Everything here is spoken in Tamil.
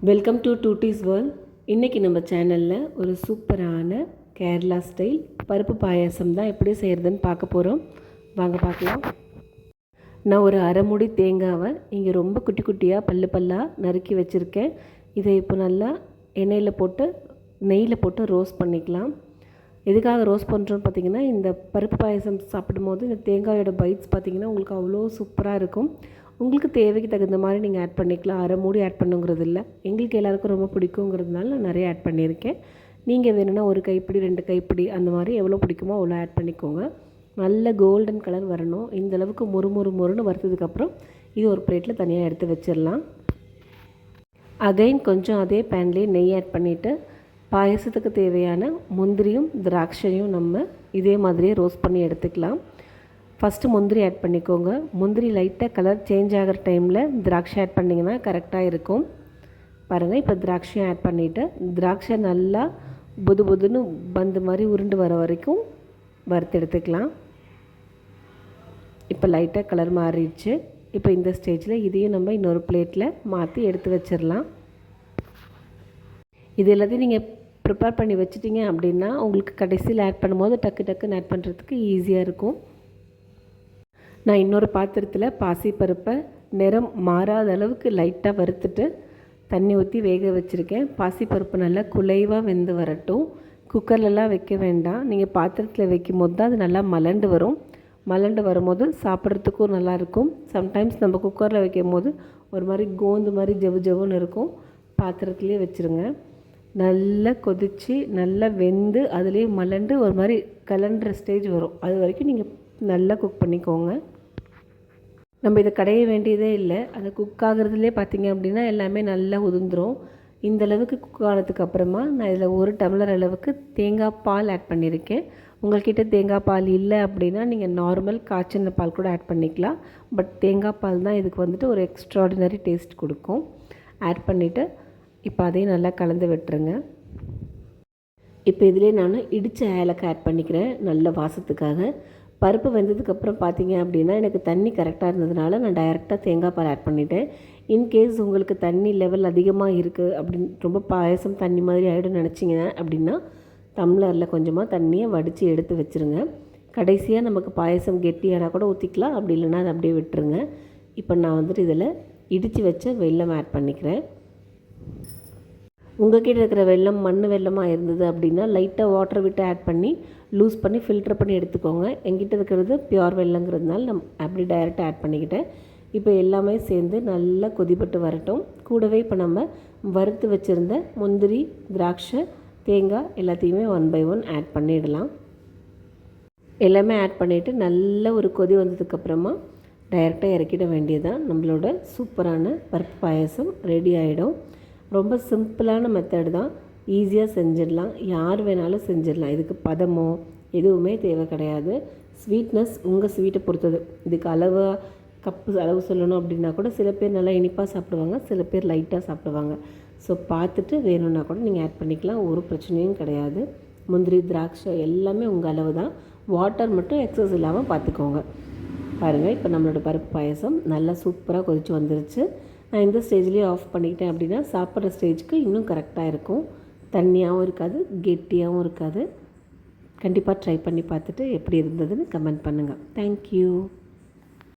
Welcome to duties world. இன்றைக்கி நம்ம சேனலில் ஒரு சூப்பரான கேரளா ஸ்டைல் பருப்பு பாயாசம் தான் எப்படி செய்கிறதுன்னு பார்க்க போகிறோம். வாங்க பார்க்கலாம். நான் ஒரு அரை மூடி தேங்காவை இங்கே ரொம்ப குட்டி குட்டியாக பல்லாக நறுக்கி வச்சுருக்கேன். இதை இப்போ நல்லா எண்ணெயில் போட்டு நெய்யில் போட்டு ரோஸ்ட் பண்ணிக்கலாம். எதுக்காக ரோஸ்ட் பண்ணுறோன்னு பார்த்திங்கன்னா, இந்த பருப்பு பாயாசம் சாப்பிடும்போது இந்த தேங்காயோட பைட்ஸ் பார்த்திங்கன்னா உங்களுக்கு அவ்வளோ சூப்பராக இருக்கும். உங்களுக்கு தேவைக்கு தகுந்த மாதிரி நீங்கள் ஆட் பண்ணிக்கலாம். அரை மூடி ஆட் பண்ணுங்கிறது இல்லை, எங்களுக்கு எல்லாேருக்கும் ரொம்ப பிடிக்குங்கிறதுனால நான் நிறைய ஆட் பண்ணியிருக்கேன். நீங்கள் வேணும்னா ஒரு கைப்பிடி 2 கைப்பிடி அந்த மாதிரி எவ்வளோ பிடிக்குமோ அவ்வளோ ஆட் பண்ணிக்கோங்க. நல்ல கோல்டன் கலர் வரணும். இந்தளவுக்கு மொறுன்னு வறுத்ததுக்கப்புறம் இது ஒரு பிளேட்டில் தனியாக எடுத்து வச்சிடலாம். அகைன் கொஞ்சம் அதே பேன்லேயே நெய் ஆட் பண்ணிவிட்டு பாயசத்துக்கு தேவையான முந்திரியும் திராட்சையும் நம்ம இதே மாதிரியே ரோஸ்ட் பண்ணி எடுத்துக்கலாம். ஃபஸ்ட்டு முந்திரி ஆட் பண்ணிக்கோங்க. முந்திரி லைட்டாக கலர் சேஞ்ச் ஆகிற டைமில் திராட்சை ஆட் பண்ணிங்கன்னா கரெக்டாக இருக்கும். பாருங்கள், இப்போ திராட்சையும் ஆட் பண்ணிவிட்டு திராட்சை நல்லா புதுன்னு பந்து மாதிரி உருண்டு வர வரைக்கும் வறுத்து எடுத்துக்கலாம். இப்போ லைட்டாக கலர் மாறிடுச்சு. இப்போ இந்த ஸ்டேஜில் இதையும் நம்ம இன்னொரு பிளேட்டில் மாற்றி எடுத்து வச்சிடலாம். இது எல்லாத்தையும் நீங்கள் ப்ரிப்பேர் பண்ணி வச்சிட்டிங்க அப்படின்னா உங்களுக்கு கடைசியில் ஆட் பண்ணும்போது டக்குன்னு ஆட் பண்ணுறதுக்கு ஈஸியாக இருக்கும். நான் இன்னொரு பாத்திரத்தில் பாசிப்பருப்பை நிறம் மாறாத அளவுக்கு லைட்டாக வறுத்துட்டு தண்ணி ஊற்றி வேக வச்சுருக்கேன். பாசிப்பருப்பு நல்லா குலைவாக வெந்து வரட்டும். குக்கர்லலாம் வைக்க வேண்டாம். நீங்கள் பாத்திரத்தில் வைக்கும் போது தான் அது நல்லா மலண்டு வரும். மலண்டு வரும்போது சாப்பிட்றதுக்கும் நல்லாயிருக்கும். சம்டைம்ஸ் நம்ம குக்கரில் வைக்கும் போது ஒரு மாதிரி கோந்து மாதிரி ஜவ்வுன்னு இருக்கும். பாத்திரத்துலேயே வச்சுருங்க. நல்லா கொதித்து நல்லா வெந்து அதுலேயே மலண்டு ஒரு மாதிரி கலண்டுற ஸ்டேஜ் வரும். அது வரைக்கும் நீங்கள் நல்லா குக் பண்ணிக்கோங்க. நம்ம இதை கடைய வேண்டியதே இல்லை. அது குக் ஆகிறதுலே பார்த்திங்க அப்படின்னா எல்லாமே நல்லா உதிர்ந்துடும். இந்தளவுக்கு குக் ஆனதுக்கு அப்புறமா நான் இதில் 1 டம்ளர் அளவுக்கு தேங்காய் பால் ஆட் பண்ணியிருக்கேன். உங்கள்கிட்ட தேங்காய் பால் இல்லை அப்படின்னா நீங்கள் நார்மல் காய்ச்சின பால் கூட ஆட் பண்ணிக்கலாம். பட் தேங்காய் பால் தான் இதுக்கு வந்துட்டு ஒரு எக்ஸ்ட்ராடினரி டேஸ்ட் கொடுக்கும். ஆட் பண்ணிவிட்டு இப்போ அதையும் நல்லா கலந்து விட்டுருங்க. இப்போ இதிலே நான் இடித்த ஏலக்காய் ஆட் பண்ணிக்கிறேன் நல்ல வாசத்துக்காக. பருப்பு வெந்ததுக்கப்புறம் பார்த்தீங்க அப்படின்னா எனக்கு தண்ணி கரெக்டாக இருந்ததுனால நான் டைரெக்டாக தேங்காய் பால் ஆட் பண்ணிட்டேன். இன்கேஸ் உங்களுக்கு தண்ணி லெவல் அதிகமாக இருக்குது அப்படின்னு ரொம்ப பாயசம் தண்ணி மாதிரி ஆகிடும் நினச்சிங்க அப்படின்னா டம்ளரில் கொஞ்சமாக தண்ணியை வடித்து எடுத்து வச்சுருங்க. கடைசியாக நமக்கு பாயசம் கெட்டியானால் கூட ஊற்றிக்கலாம், அப்படி இல்லைன்னா அதை அப்படியே விட்டுருங்க. இப்போ நான் வந்துட்டு இதில் இடித்து வச்ச வெல்லம் ஆட் பண்ணிக்கிறேன். உங்கள்கிட்ட இருக்கிற வெல்லம் மண் வெல்லமாக இருந்தது அப்படின்னா லைட்டாக வாட்டர் விட்டு ஆட் பண்ணி லூஸ் பண்ணி ஃபில்டர் பண்ணி எடுத்துக்கோங்க. எங்கிட்ட இருக்கிறது பியூர் வெல்லங்கிறதுனால நான் அப்படி டைரெக்டாக ஆட் பண்ணிக்கிட்டேன். இப்போ எல்லாமே சேர்ந்து நல்லா கொதிப்பட்டு வரட்டும். கூடவே இப்போ நம்ம வறுத்து வச்சுருந்த முந்திரி திராட்சை தேங்காய் எல்லாத்தையுமே 1 by 1 ஆட் பண்ணிடலாம். எல்லாமே ஆட் பண்ணிவிட்டு நல்ல ஒரு கொதி வந்ததுக்கப்புறமா டைரெக்டாக இறக்கிட வேண்டியதான். நம்மளோட சூப்பரான பருப்பு பாயசம் ரெடி ஆகிடும். ரொம்ப சிம்பிளான மெத்தட் தான், ஈஸியாக செஞ்சிடலாம். யார் வேணாலும் செஞ்சிடலாம். இதுக்கு பதமோ எதுவுமே தேவை கிடையாது. ஸ்வீட்னஸ் உங்கள் ஸ்வீட்டை பொறுத்தது. இதுக்கு அளவு சொல்லணும் அப்படின்னா கூட சில பேர் நல்லா இனிப்பாக சாப்பிடுவாங்க, சில பேர் லைட்டாக சாப்பிடுவாங்க. ஸோ பார்த்துட்டு வேணும்னா கூட நீங்கள் ஆட் பண்ணிக்கலாம், ஒரு பிரச்சனையும் கிடையாது. முந்திரி திராட்சை எல்லாமே உங்கள் அளவு தான். வாட்டர் மட்டும் எக்ஸஸ் இல்லாமல் பார்த்துக்கோங்க. பாருங்கள், இப்போ நம்மளோட பருப்பு பாயசம் நல்லா சூப்பராக கொதித்து வந்துருச்சு. நான் இந்த ஸ்டேஜ்லேயே ஆஃப் பண்ணிக்கிட்டேன் அப்படின்னா சாப்பிட்ற ஸ்டேஜுக்கு இன்னும் கரெக்டாக இருக்கும். தண்ணியாகவும் இருக்காது, கெட்டியாகவும் இருக்காது. கண்டிப்பாக ட்ரை பண்ணி பார்த்துட்டு எப்படி இருந்ததுன்னு கமெண்ட் பண்ணுங்கள். தேங்க்யூ.